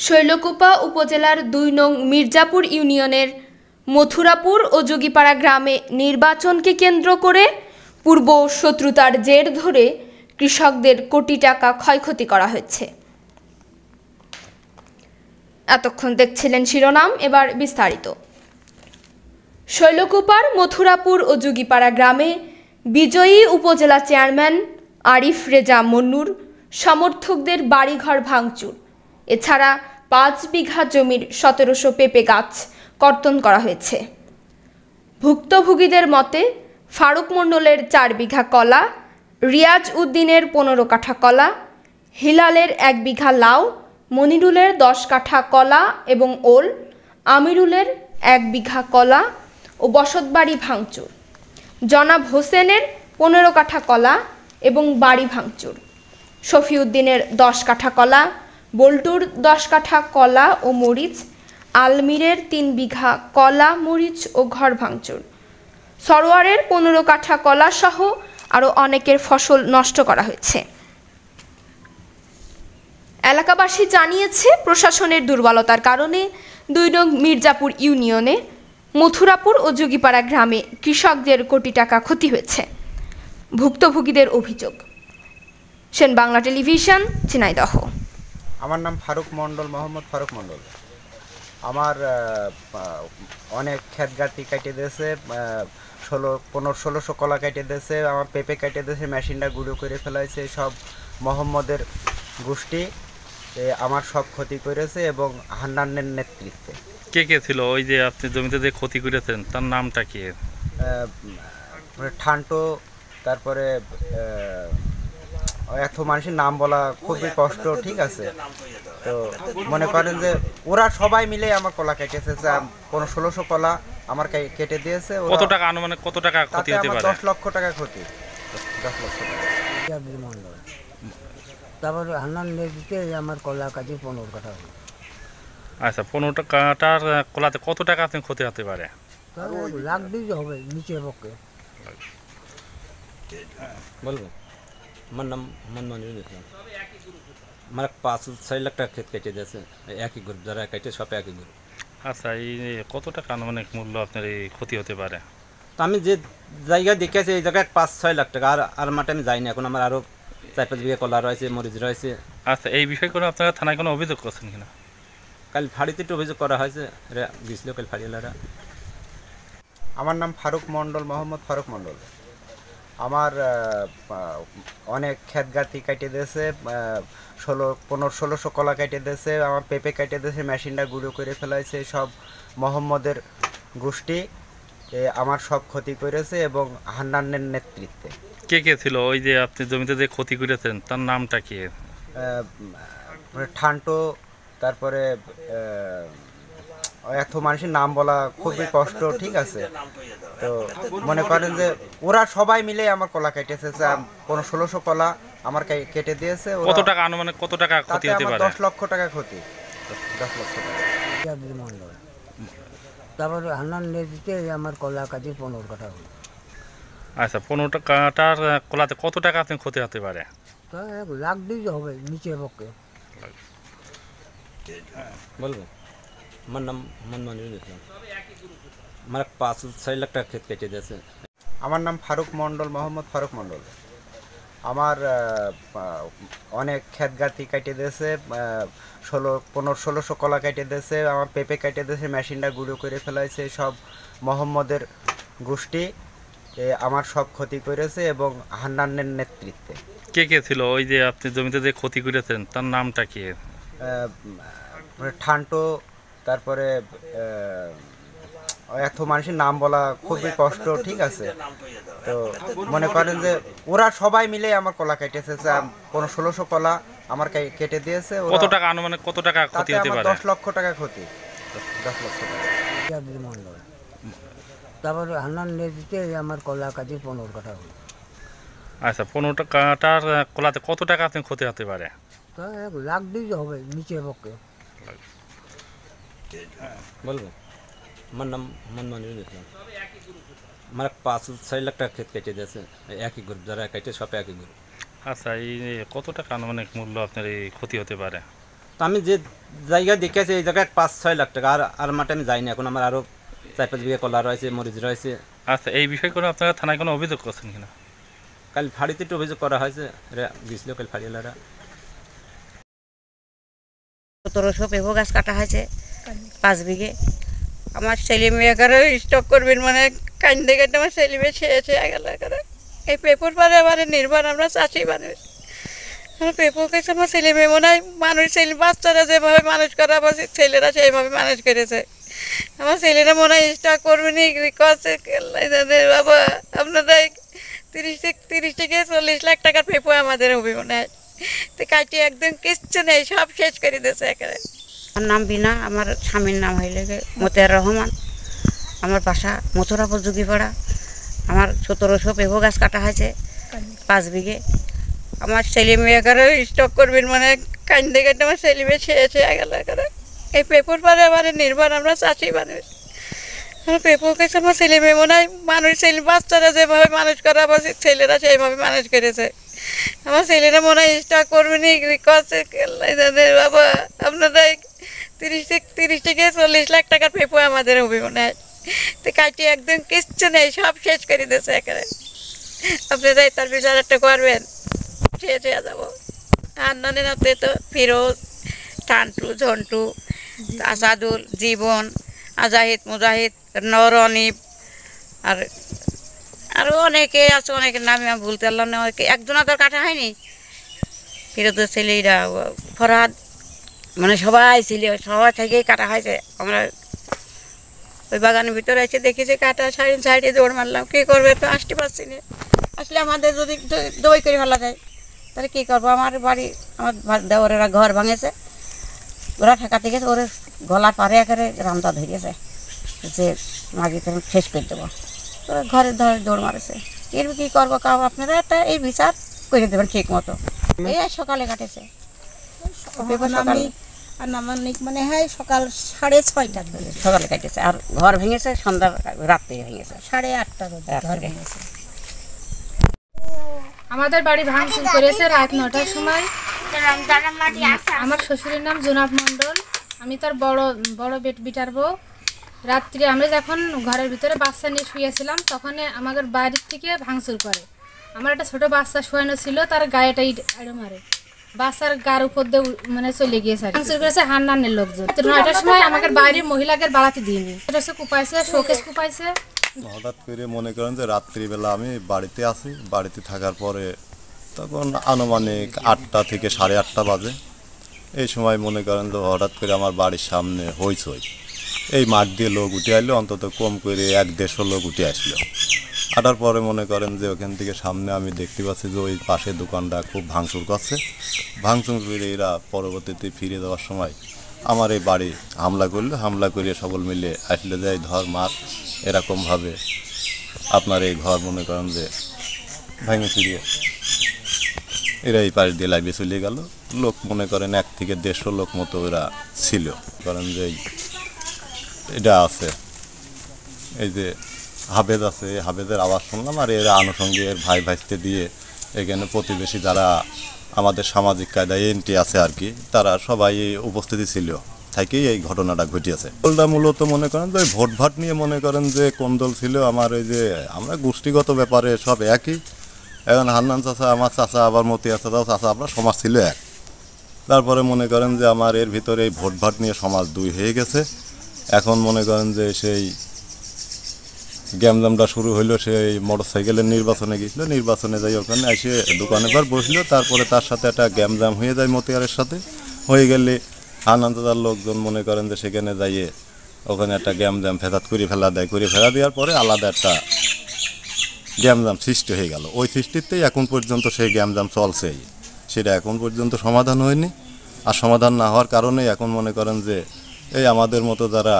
শৈলকুপা উপজেলার ২ নং মির্জাপুর ইউনিয়নের মথুরাপুর ও যোগীপাড়া গ্রামে নির্বাচনকে কেন্দ্র করে পূর্ব শত্রুতার জের ধরে কৃষকদের কোটি টাকা ক্ষয়ক্ষতি করা হয়েছে। এতক্ষণ দেখছিলেন শিরোনাম, এবার বিস্তারিত। শৈলকুপার মথুরাপুর ও যোগীপাড়া গ্রামে বিজয়ী উপজেলা চেয়ারম্যান আরিফ রেজা মন্নুর সমর্থকদের বাড়িঘর ভাঙচুর, এছাড়া ৫ বিঘা জমির ১৭০০ পেঁপে গাছ কর্তন করা হয়েছে। ভুক্তভোগীদের মতে ফারুক মণ্ডলের ৪ বিঘা কলা, রিয়াজ উদ্দিনের ১৫ কাঠা কলা, হিলালের ১ বিঘা লাউ, মনিরুলের ১০ কাঠা কলা এবং ওল, আমিরুলের ১ বিঘা কলা ও বসতবাড়ি ভাঙচুর, জনাব হোসেনের ১৫ কাঠা কলা এবং বাড়ি ভাঙচুর, শফিউদ্দিনের ১০ কাঠা কলা, বল্টুর ১০ কাঠা কলা ও মরিচ, আলমিরের ৩ বিঘা কলা, মরিচ ও ঘর ভাঙচুর, সরোয়ারের ১৫ কাঠা কলা সহ আরও অনেকের ফসল নষ্ট করা হয়েছে। এলাকাবাসী জানিয়েছে, প্রশাসনের দুর্বলতার কারণে ২ নং মির্জাপুর ইউনিয়নে মথুরাপুর ও যোগীপাড়া গ্রামে কৃষকদের কোটি টাকা ক্ষতি হয়েছে। ভুক্তভোগীদের অভিযোগ। সেন বাংলা টেলিভিশন, ঝিনাইদহ। আমার নাম ফারুক মণ্ডল, মোহাম্মদ ফারুক মণ্ডল। আমার অনেক ক্ষেত গাতি কেটে দিয়েছে, ১৫-১৬০০ কলা কেটে দিয়েছে, আমার পেঁপে কেটে দিয়েছে, মেশিনটা গুঁড়ো করে ফেলাইছে। সব মোহাম্মদের গোষ্ঠী আমার সব ক্ষতি করেছে এবং হান্নানের নেতৃত্বে। কে কে ছিল ওই যে আপনি জমিতে যে ক্ষতি করেছেন, তার নামটা কি? ঠান্টো, তারপরে এত মানুষের নাম বলা খুবই কষ্ট, ঠিক আছে। তো মনে করেন যে ওরা সবাই মিলে আমার কলা কেটেছে, ১৬০০ কলা আমার কেটে দিয়েছে। কত টাকা আনুমানিক কত টাকা ক্ষতি হতে পারে? ১০ লক্ষ টাকা ক্ষতি। ১০ লক্ষ টাকা। তারপরে হান্নান নেতৃত্বে আমার কলা কাজে ১৫ কাঠা। আচ্ছা, ১৫ কাঠার কলাতে কত টাকা আপনি ক্ষতি হতে পারে? লাখ ২ হবে নিচের পক্ষে। বলবো, আমার নাম মনিরুল ইসলাম। আমার ৫-৬ লাখ টাকা ক্ষেত কেটে দিয়েছে, একই গ্রুপ, যারা কেটে সব একই গ্রুপ। আচ্ছা, এই কত টাকা আনুমানিক মূল্য আপনার এই ক্ষতি হতে পারে? তো আমি যে জায়গায় দেখেছি এই জায়গায় ৫-৬ লাখ টাকা। আর মাঠে আমি যাইনি, এখন আমার আরও ৪-৫ বিঘা কলা রয়েছে, মরিচ রয়েছে। আচ্ছা, এই বিষয়ে করে আপনারা থানায় কোনো অভিযোগ করছেন কিনা? কাল ফাঁড়িতে একটু অভিযোগ করা হয়েছে, গেছিল কাল ফাঁড়িওয়ালারা। আমার নাম ফারুক মণ্ডল, মোহাম্মদ ফারুক মণ্ডল। আমার অনেক ক্ষেত গাতি কেটে দিয়েছে, ১৫-১৬০০ কলা কেটে দিয়েছে, আমার পেঁপে কেটে দিয়েছে, মেশিনটা গুঁড়ো করে ফেলাইছে। সব মোহাম্মদের গোষ্ঠী আমার সব ক্ষতি করেছে এবং হান্নানের নেতৃত্বে। কে কে ছিল ওই যে আপনি জমিতে যে ক্ষতি করেছেন, তার নামটা কি? ঠান্টো, তারপরে এত মানুষের নাম বলা খুবই কষ্ট, ঠিক আছে। তো মনে করেন যে ওরা সবাই মিলে আমার কলা কেটেছে, ১৬০০ কলা আমার কেটে দিয়েছে। কত টাকা আনুমানিক কত টাকা ক্ষতি হতে পারে? ১০ লক্ষ টাকা ক্ষতি। ১০ লক্ষ টাকা। তারপরে হান্নান নেতৃত্বে আমার কলা কাজে ১৫ কাঠা। আচ্ছা, ১৫ কাঠার কলাতে কত টাকা আপনি ক্ষতি হতে পারে? লাখ ২ হবে নিচের পক্ষে। বলবো, আমার নাম মনিরুল ইসলাম। আমার ৫-৬ লাখ টাকা ক্ষেত কেটে দিয়েছে। আমার নাম ফারুক মণ্ডল, মোহাম্মদ ফারুক মণ্ডল। আমার অনেক ক্ষেত গাতি কেটে দিয়েছে, ১৫-১৬০০ কলা কেটে দিয়েছে, আমার পেঁপে কেটে দিয়েছে, মেশিনটা গুঁড়ো করে ফেলাইছে। সব মোহাম্মদের গোষ্ঠী আমার সব ক্ষতি করেছে এবং হান্নানের নেতৃত্বে। কে কে ছিল ওই যে আপনি জমিতে যে ক্ষতি করেছেন, তার নামটা কি? ঠান্টো, তারপরে এত মানুষের নাম বলা খুবই কষ্ট, ঠিক আছে। তো মনে করেন যে ওরা সবাই মিলে আমার কলা কেটেছে, ১৬০০ কলা আমার কেটে দিয়েছে। কত টাকা আনুমানিক কত টাকা ক্ষতি হতে পারে? ১০ লক্ষ টাকা ক্ষতি। ১০ লক্ষ টাকা। তারপরে হান্নান নেতৃত্বে আমার কলা কাজে ১৫ কাঠা। আচ্ছা, ১৫ কাঠার কলাতে কত টাকা আপনি ক্ষতি হতে পারে? লাখ ২ হবে নিচের পক্ষে। বলবো, আমার নাম মনিরুল ইসলাম। আমার ৫-৬ লাখ টাকা ক্ষেত কেটে দিয়েছে, একই গ্রুপ, যারা কেটে সব একই গ্রুপ। আচ্ছা, এই কত টাকা আনুমানিক মূল্য আপনার এই ক্ষতি হতে পারে? তো আমি যে জায়গায় দেখেছি এই জায়গায় 5-6 লাখ টাকা। আর মাঠে আমি যাইনি, এখন আমার আরও 4-5 বিঘা কলা রয়েছে, মরিচ রয়েছে। আচ্ছা, এই বিষয়ে কোনো আপনারা থানায় কোনো অভিযোগ করছেন কিনা? কাল ফাঁড়িতে একটু অভিযোগ করা হয়েছে, এরা গেছিল কাল ফাঁড়িওয়ালারা। 1700 পেঁপো গাছ কাটা হয়েছে 5 বিঘে। আমার ছেলে মেয়ে করে স্টক করবেন মানে কান্দে কান্দে আমার ছেলে মেয়ে ছেয়ে গেল করে। এই পেঁপোর পরে আমার নির্ভর, আমরা চাষি মানুষ। আমার পেঁপো গাছ আমার ছেলে মেয়ে মনে হয় মানুষ, ছেলে বাচ্চারা যেভাবে মানুষ করা আমার ছেলেরা সেইভাবে মানুষ করেছে। আমার ছেলেরা মনে হয় স্টক করবেনি করছে। বাবা আপনারা 30 থেকে 40 লাখ টাকার পেঁপো আমাদের হবে মনে হয়। তো কাটি একদম কিচ্ছু নেই, সব শেষ করে দিয়েছে একেবারে। আমার নাম বিনা, আমার স্বামীর নাম হইলে মতিয়ার রহমান। আমার বাসা মথুরাপুর যুগিপাড়া। আমার 1700 পেঁপো গাছ কাটা হয়েছে 5 বিঘে। আমার ছেলে মেয়ে করে স্টক করবেন মানে কান্দে কান্দে আমার ছেলে মেয়ে ছেয়ে গেল করে। এই পেঁপোর পরে আমার নির্ভর, আমরা চাষি মানুষ। আমার পেঁপো গাছ আমার ছেলে মেয়ে মনে হয় মানুষ, ছেলে বাচ্চারা যেভাবে মানুষ করা আমার ছেলেরা সেইভাবে মানুষ করেছে। আমার ছেলেরা মনে হয় স্টক করবেনি করছে। বাবা আপনারা 30 থেকে 40 লাখ টাকার পেঁপো আমাদের হবে মনে হয়। তো কাটি একদম কিচ্ছু নেই, সব শেষ করে দিয়েছে একেবারে। আপনারা তার বিচার একটা করবেন, শেষ হয়ে যাবো। আর ননে নাতে তো ফিরোজ, টান্টু, ঝন্টু, আসাদুল, জীবন, আজাহিদ, মুজাহিদ, নরনিব, আর আরও অনেকে আছে, অনেকের নামে আমি ভুলতে পারলাম না। একজন তো কাটা হয়নি। ফিরোজের ছেলেরা, ফরহাদ, মানে সবাই ছিল, সবাই থেকেই কাটা হয়েছে। আমরা ওই বাগানের ভিতরে এসে দেখেছি কাটা, সাইডে দৌড় মারলাম। কী করবে, তো আসতে পারছি না। আসলে আমাদের যদি দই করে ফেলা যায় তাহলে কী করবো। আমার বাড়ি, আমার দেওরেরা ঘর ভাঙেছে, ওরা ঠেকাতে গেছে, ওরা গলা পারে একেবারে রামদা ধরিয়েছে যে মাগি তখন শেষ করে দেবো। ওরা ঘরের ধরে দৌড় মারেছে। এর কী করবো, কাউ আপনারা একটা এই বিচার করে দেবেন ঠিক মতো। এই সকালে কাটেছে, সকালে আনুমানিক মানে হয় সকাল 6:30টার দিকে সকালে কাটেছে। আর ঘর ভেঙেছে সন্ধ্যা রাত্রে ভেঙেছে, 8:30টার ঘর ভেঙেছে। আমাদের বাড়ি ভাঙচুর করেছে রাত 9টার সময়। আমার শ্বশুরের নাম জোনাব মণ্ডল, আমি তার বড় বিটার বউ। রাত্রে আমরা যখন ঘরের ভিতরে বাচ্চা নিয়ে শুয়েছিলাম তখন আমাদের বাড়ির থেকে ভাঙচুর করে। আমার একটা ছোট বাচ্চা শোয়ানো ছিল, তার গায়েটা আড়ে মারে, বাচ্চার গার উপর দিয়ে মানে চলে গিয়েছে। ভাঙচুর করেছে হান্নানের লোকজন। 9টার সময় আমাদের বাইরের মহিলাদের বাড়াতে দিইনি, এটা কুপাইছে, শোকেস কুপাইছে। হঠাৎ করে মনে করেন যে রাত্রিবেলা আমি বাড়িতে আছি, বাড়িতে থাকার পরে তখন আনুমানিক 8টা থেকে 8:30 বাজে। এই সময় মনে করেন যে হঠাৎ করে আমার বাড়ির সামনে হইচই, এই মাঠ দিয়ে লোক উঠে আসলো, অন্তত কম করে 1-150 লোক উঠে আসলো। আটার পরে মনে করেন যে ওখান থেকে সামনে আমি দেখতে পাচ্ছি যে ওই পাশে দোকানটা খুব ভাঙচুর করছে। ভাঙচুর করে এরা পরবর্তীতে ফিরে যাওয়ার সময় আমার এই বাড়ি হামলা করলো। হামলা করে সকল মিলে আসলে যাই ধর মার, এরকমভাবে আপনার এই ঘর মনে করেন যে ভেঙে ফিরিয়ে এরা এই পাশ দিয়ে লাইভে চলে গেল। লোক মনে করেন 1 থেকে 150 লোক মতো এরা ছিল। কারণ যে এটা আছে, এই যে হাবেদ আছে, হাবেদের আওয়াজ শুনলাম। আর এরা আনুষঙ্গিক ভাই ভাইস্তে দিয়ে এখানে প্রতিবেশী যারা আমাদের সামাজিক কায়দায় এন্ট্রি আছে আর কি, তারা সবাই উপস্থিতি ছিল, থেকেই এই ঘটনাটা ঘটিয়েছে। দলটা মূলত মনে করেন যে ভোট ভাট নিয়ে মনে করেন যে কোন দল ছিল। আমার এই যে আমরা গোষ্ঠীগত ব্যাপারে সব একই। এখন হান্নান চাচা, আমার চাচা, আবার মতিয়া চাচা, আমরা সমাজ ছিল এক। তারপরে মনে করেন যে আমার এর ভিতরে এই ভোট ভাট নিয়ে সমাজ 2 হয়ে গেছে। এখন মনে করেন যে সেই গ্যামজামটা শুরু হইলো, সেই মোটরসাইকেলের নির্বাচনে গিয়েছিল। নির্বাচনে যাই ওখানে এসে দোকানে বার বসলো। তারপরে তার সাথে একটা গ্যামজাম হয়ে যায় মতিয়ারের সাথে। হয়ে গেলে আনন্দদার লোকজন মনে করেন যে সেখানে যাইয়ে ওখানে একটা গ্যামজাম ফেসাদ করে ফেলা দেয়। করে ফেলা দেওয়ার পরে আলাদা একটা গ্যামজাম সৃষ্টি হয়ে গেল। ওই সৃষ্টিতেই এখন পর্যন্ত সেই গ্যামজাম চলছেই, সেটা এখন পর্যন্ত সমাধান হয়নি। আর সমাধান না হওয়ার কারণে এখন মনে করেন যে এই আমাদের মতো যারা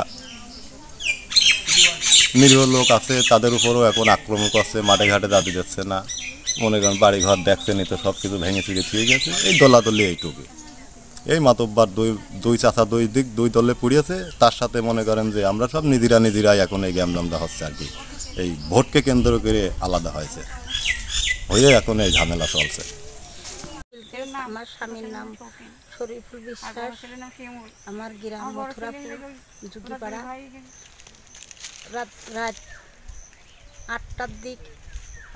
নিরীহ লোক আছে তাদের উপরেও এখন আক্রমণ করছে। মাঠে ঘাটে দাঁড়িয়ে যাচ্ছে না, মনে করেন বাড়ি ঘর দেখছেনই তো, সব কিছু ভেঙে ফিরে থিয়ে গেছে। এই দলাদলি এইটুকু, এই মাতব্বার দুই চাচা 2 দিক 2 দলে পুড়িয়েছে। তার সাথে মনে করেন যে আমরা সব নিজেরাই এখন এই গ্যামজামটা হচ্ছে আর কি। এই ভোটকে কেন্দ্র করে আলাদা হয়েছে, হয়ে এখন এই ঝামেলা চলছে। আমার স্বামীর নাম শরীফুল বিশ্বাস, আমার গ্রাম মথুরাপুর যুগিপাড়া। রাত 8টার দিক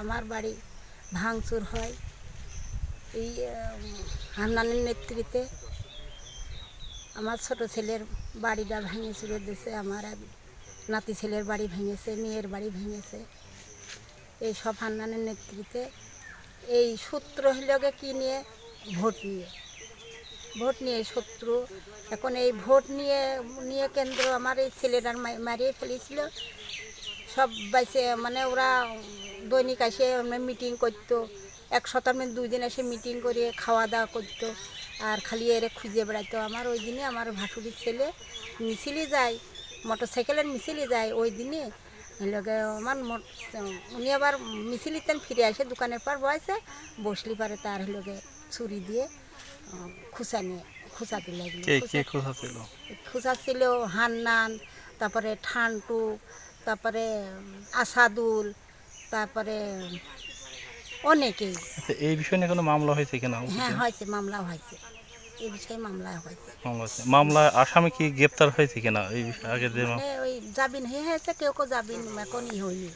আমার বাড়ি ভাঙচুর হয় এই হান্নানের নেতৃত্বে। আমার ছোট ছেলের বাড়িটা ভেঙে চুরে দিয়েছে, আমার এক নাতি ছেলের বাড়ি ভেঙেছে, মেয়ের বাড়ি ভেঙেছে। এই সব হান্নানের নেতৃত্বে। এই সূত্র হইলকে কি নিয়ে? ভোট নিয়ে শত্রু। এখন এই ভোট নিয়ে কেন্দ্র আমার এই ছেলেটার মারিয়ে ফেলেছিল সব বাইসে, মানে ওরা দৈনিক এসে মিটিং করতো, এক সপ্তাহে 2 দিন এসে মিটিং করে খাওয়া দাওয়া করতো, আর খালি এর খুঁজে বেড়াইতো। আমার ওই দিনে আমার ভাসুরির ছেলে মিছিলে যায়, মোটরসাইকেলের মিছিলে যায়। ওই দিনে লগে আমার উনি আবার মিছিলিতেন ফিরে আসে, দোকানের পর বসে বসলি পারে তার লগে ছুরি দিয়ে খুঁচাতে লাগলো। খুঁচা ছিল হান্নান, তারপরে ঠান্টু, তারপরে আসাদুল, তারপরে অনেকেই। এই বিষয় নিয়ে কোনো মামলা হয়েছে কিনা? হ্যাঁ হয়েছে, মামলা হয়েছে, এই বিষয়ে মামলা হয়েছে। মামলায় আসামি কি গ্রেপ্তার হয়েছে কিনা? এই বিষয়ে আগে ওই জামিন হয়েছে, কেউ জামিন এখনই হয়নি।